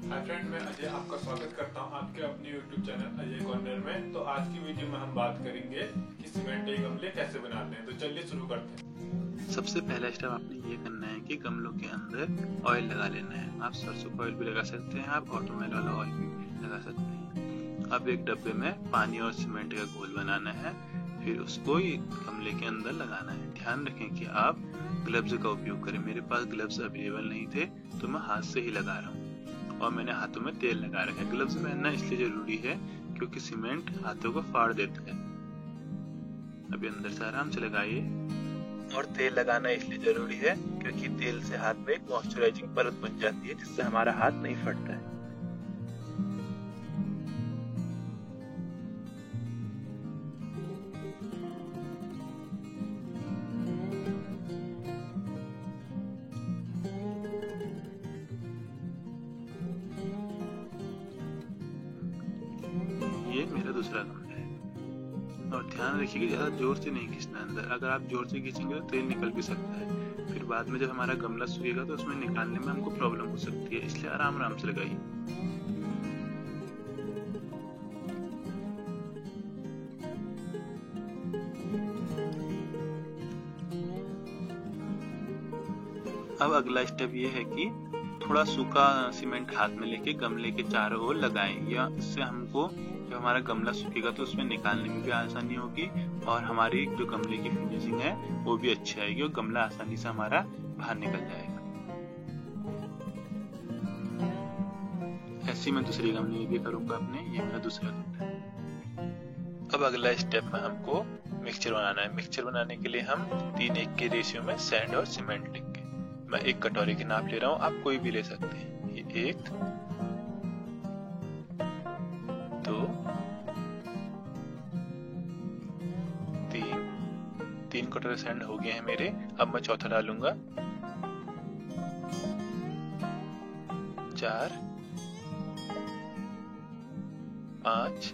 Hi friend, मैं अजय आपका स्वागत करता हूं आपके अपने YouTube चैनल अजय कॉर्नर में। तो आज की वीडियो में हम बात करेंगे कि सीमेंट के गमले कैसे बनाते हैं। तो चलिए शुरू करते हैं। सबसे पहला स्टेप आपने ये करना है कि गमलों के अंदर ऑयल लगा लेना है। आप सरसों का ऑयल भी लगा सकते हैं, आप ऑटोमेल वाला ऑयल भी लगा सकते हैं। अब एक डब्बे में पानी और सीमेंट का घोल बनाना है, फिर उसको गमले के अंदर लगाना है। ध्यान रखें कि आप ग्लव्स का उपयोग करें। मेरे पास ग्लव्स अवेलेबल नहीं थे तो मैं हाथ से ही लगा रहा हूँ और मैंने हाथों में तेल लगा रखा है। ग्लव्स पहनना इसलिए जरूरी है क्योंकि सीमेंट हाथों को फाड़ देता है। अभी अंदर से आराम से लगाइए। और तेल लगाना इसलिए जरूरी है क्योंकि तेल से हाथ में एक मॉइस्चराइजिंग परत बन जाती है जिससे हमारा हाथ नहीं फटता है। ये मेरा दूसरा गमला है और ध्यान रखिए कि ज्यादा जोर से नहीं खींचना अंदर। अगर आप जोर से खींचेंगे तो तेल निकल भी सकता है। फिर बाद में जब हमारा गमला सूखेगा तो उसमें निकालने में हमको प्रॉब्लम हो सकती है, इसलिए आराम आराम से लगाइए। अब अगला स्टेप ये है कि थोड़ा सूखा सीमेंट हाथ में लेके गमले के चारों ओर लगाएं। या इससे हमको जब हमारा गमला सूखेगा तो उसमें निकालने में भी आसानी होगी और हमारी जो गमले की फिनिशिंग है वो भी अच्छी आएगी और गमला आसानी से हमारा बाहर निकल जाएगा। ऐसे मैं दूसरी गमले में भी करूंगा अपने। ये मेरा दूसरा गमला है। अब अगला स्टेप में हमको मिक्सचर बनाना है। मिक्सचर बनाने के लिए हम 3:1 के रेशियो में सैंड और सीमेंट लेंगे। मैं एक कटोरी की नाप ले रहा हूँ, आप कोई भी ले सकते हैं। ये 1 2 3 कटोरे सैंड हो गए हैं मेरे। अब मैं चौथा डालूंगा। 4 5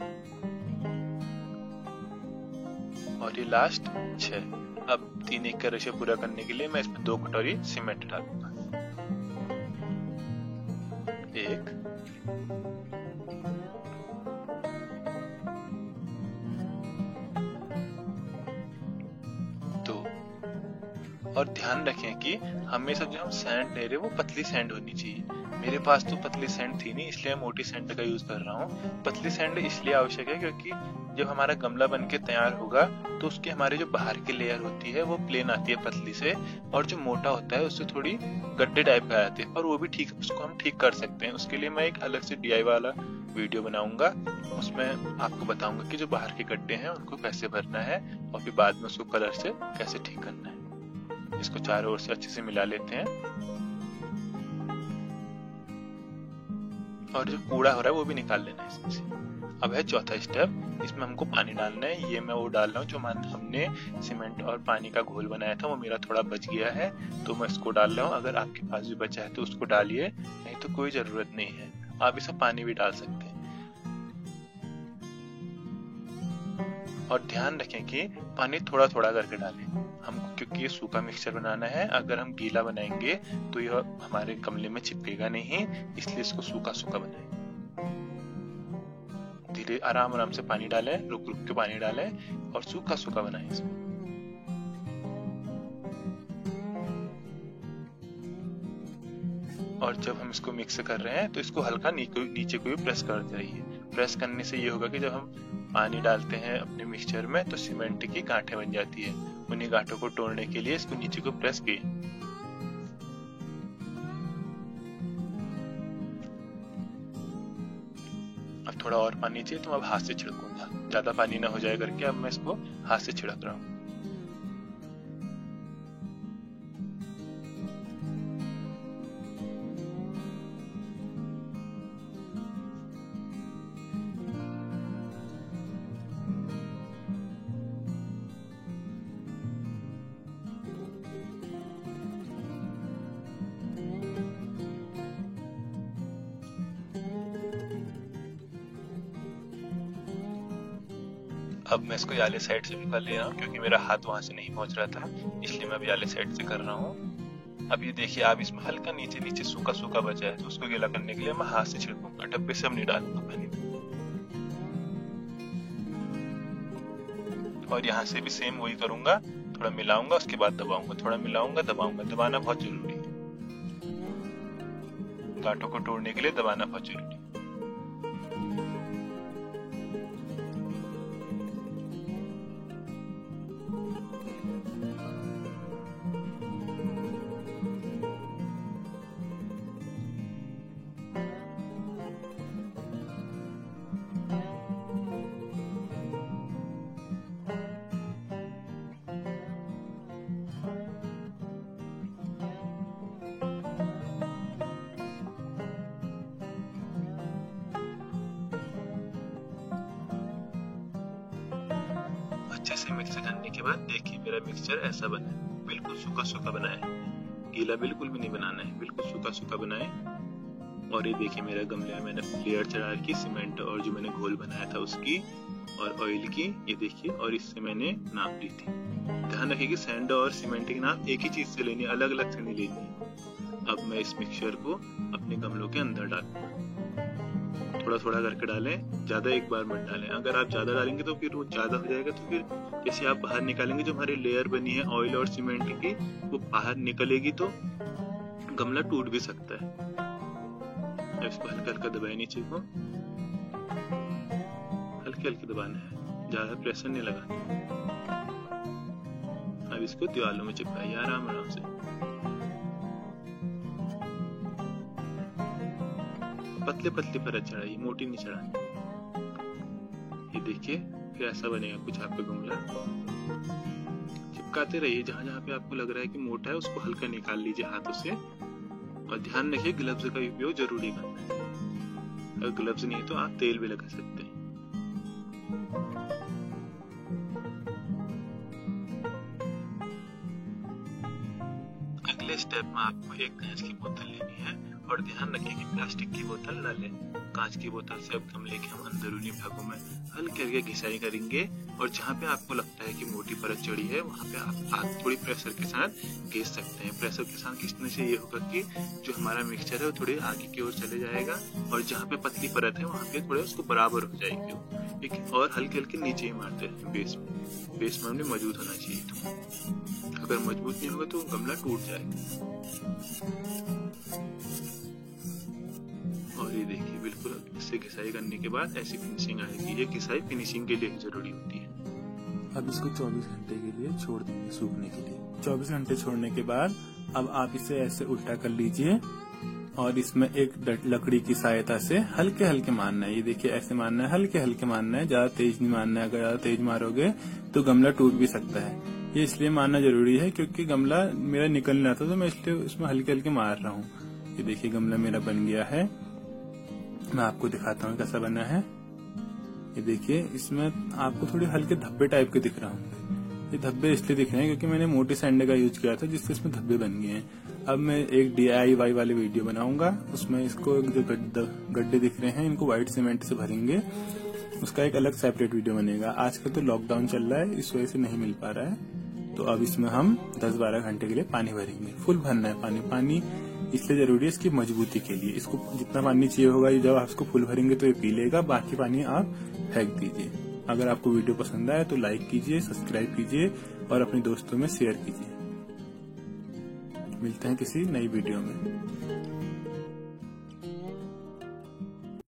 और ये लास्ट 6। अब 3:1 का रेशियो पूरा करने के लिए मैं इसमें 2 कटोरी सीमेंट डालूंगा। 1 2। और ध्यान रखें कि हमेशा जो हम सैंड ले रहे हैं वो पतली सैंड होनी चाहिए। मेरे पास तो पतली सैंड थी नहीं, इसलिए मैं मोटी सैंड का यूज कर रहा हूँ। पतली सैंड इसलिए आवश्यक है क्योंकि जब हमारा गमला बनके तैयार होगा तो उसके हमारे जो बाहर की लेयर होती है वो प्लेन आती है पतली से, और जो मोटा होता है उससे थोड़ी गड्ढे टाइप का आते हैं। और वो भी ठीक, उसको हम ठीक कर सकते हैं। उसके लिए मैं एक अलग से DIY वाला वीडियो बनाऊंगा, उसमें आपको बताऊंगा कि जो बाहर के गड्ढे हैं उनको कैसे भरना है और फिर बाद में उसको कलर से कैसे ठीक करना है। इसको चारों ओर से अच्छे से मिला लेते हैं और जो कूड़ा हो रहा है वो भी निकाल लेना है इसमें से। अब है चौथा स्टेप, इसमें हमको पानी डालना है। ये मैं वो डाल रहा हूँ जो हमने सीमेंट और पानी का घोल बनाया था, वो मेरा थोड़ा बच गया है तो मैं इसको डाल रहा हूँ। अगर आपके पास भी बचा है तो उसको डालिए, नहीं तो कोई जरूरत नहीं है। आप इसमें पानी भी डाल सकते हैं। और ध्यान रखें कि पानी थोड़ा थोड़ा करके डालें हमको, क्योंकि ये सूखा मिक्सचर बनाना है। अगर हम गीला बनाएंगे तो यह हमारे गमले में चिपकेगा नहीं, इसलिए इसको सूखा सूखा बनाएं। धीरे आराम आराम से पानी डालें, रुक रुक के पानी डालें और सूखा सूखा बनाएं इसको। और जब हम इसको मिक्स कर रहे हैं तो इसको हल्का नीचे को भी प्रेस कर जाइए। प्रेस करने से ये होगा कि जब हम पानी डालते हैं अपने मिक्सचर में तो सीमेंट की गांठें बन जाती है। उन्हीं गांठों को तोड़ने के लिए इसको नीचे को प्रेस किए। अब थोड़ा और पानी चाहिए तो अब हाथ से छिड़कूंगा, ज्यादा पानी ना हो जाए करके अब मैं इसको हाथ से छिड़क रहा हूँ। अब मैं इसको याले साइड से भी कर ले रहा हूँ क्योंकि मेरा हाथ वहां से नहीं पहुंच रहा था, इसलिए मैं अब याले साइड से कर रहा हूँ। अब ये देखिए आप इसमें हल्का नीचे नीचे सूखा सूखा बचा है, तो उसको गीला करने के लिए मैं हाथ से छिड़कूंगा, डब्बे से अब नहीं डालूंगा पानी में। और यहाँ से भी सेम वही करूंगा, थोड़ा मिलाऊंगा उसके बाद दबाऊंगा, थोड़ा मिलाऊंगा दबाऊंगा। दबाना बहुत जरूरी है, गांठों को तोड़ने के लिए दबाना बहुत जरूरी है। अच्छे से मिक्स करने के बाद देखिए मेरा मिक्सचर ऐसा बना है, बिल्कुल सूखा सूखा बना है, गीला बिल्कुल भी नहीं बनाना है, बिल्कुल सूखा सूखा बनाए। और ये देखिए मेरा गमले में मैंने लेयर चढ़ा रखी सीमेंट और जो मैंने घोल बनाया था उसकी और ऑयल की, ये देखिए, और इससे मैंने नाप ली थी। ध्यान रखिए कि सैंड और सीमेंट की नाप एक ही चीज से लेनी है, अलग अलग से नहीं लेनी। अब मैं इस मिक्सचर को अपने गमलों के अंदर डालूंगा, थोड़ा थोड़ा करके डालें, ज्यादा एक बार मत डालें। अगर आप ज्यादा डालेंगे तो फिर वो ज्यादा हो जाएगा, तो फिर जैसे आप बाहर निकालेंगे जो हमारी लेयर बनी है ऑयल और सीमेंट की, वो बाहर निकलेगी तो गमला टूट भी सकता है। इसको हल्का हल्का दबाए नीचे को, हल्के हल्के दबाना है, ज्यादा प्रेशर नहीं लगाना। अब इसको दीवालों में चिपकाइए आराम आराम से, पतले पतले परत चढ़ाइए, मोटी नहीं चढ़ानी। ये देखिए फिर ऐसा बनेगा कुछ आपका गमला। चिपकाते रहिए, जहां जहां पे आपको लग रहा है कि मोटा है उसको हल्का निकाल लीजिए हाथों से। और ध्यान रखिए ग्लव्स का उपयोग जरूरी करना है, अगर ग्लव्स नहीं है तो आप तेल भी लगा सकते हैं। अगले स्टेप में आपको एक कांच की बोतल लेनी है और ध्यान रखिए कि प्लास्टिक की बोतल न लें। कांच की बोतल से अब गमले के हम अंदरूनी भागों में हल्के हल्के घिसाई करेंगे और जहाँ पे आपको लगता है कि मोटी परत चढ़ी है वहाँ पे आप थोड़ी प्रेशर के साथ घिस सकते हैं। प्रेशर के साथ घिसने से ये होगा कि जो हमारा मिक्सचर है वो थोड़ी आगे की ओर चले जाएगा और जहाँ पे पतली परत है वहाँ पे थोड़े उसको बराबर हो जाएगी। ठीक है, और हल्के हल्के नीचे ही मारते हैं बेस में मजबूत होना चाहिए। तो अगर मजबूत नहीं होगा तो गमला टूट जाएगा। और ये देखिए बिल्कुल इससे घिसाई करने के बाद ऐसी फिनिशिंग आएगी। ये घिसाई फिनिशिंग के लिए जरूरी होती है। अब इसको 24 घंटे के लिए छोड़ देंगे सूखने के लिए। 24 घंटे छोड़ने के बाद अब आप इसे ऐसे उल्टा कर लीजिए और इसमें एक लकड़ी की सहायता से हल्के हल्के मारना है। ये देखिए ऐसे मारना है, हल्के हल्के मारना है, ज्यादा तेज नहीं मारना है। अगर ज्यादा तेज मारोगे तो गमला टूट भी सकता है। ये इसलिए मारना जरूरी है क्योंकि गमला मेरा निकल नहीं आता, तो मैं इसलिए उसमें हल्के हल्के मार रहा हूँ। ये देखिए गमला मेरा बन गया है, मैं आपको दिखाता हूँ कैसा बना है। ये देखिए इसमें आपको थोड़े हल्के धब्बे टाइप के दिख रहे होंगे। ये धब्बे इसलिए दिख रहे हैं क्योंकि मैंने मोटे सैंडे का यूज किया था जिससे इसमें धब्बे बन गए हैं। अब मैं एक DIY वाली वीडियो बनाऊंगा, उसमें इसको जो गड्ढे दिख रहे हैं इनको व्हाइट सीमेंट से भरेंगे, उसका एक अलग सेपरेट वीडियो बनेगा। आजकल तो लॉकडाउन चल रहा है, इस वजह से नहीं मिल पा रहा है। तो अब इसमें हम 10-12 घंटे के लिए पानी भरेंगे। फुल भरना है पानी इसलिए जरूरी है इसकी मजबूती के लिए। इसको जितना पानी चाहिए होगा, जब आप इसको फुल भरेंगे तो ये पी लेगा, बाकी पानी आप फेंक दीजिए। अगर आपको वीडियो पसंद आए तो लाइक कीजिए, सब्सक्राइब कीजिए और अपने दोस्तों में शेयर कीजिए। मिलते हैं किसी नई वीडियो में।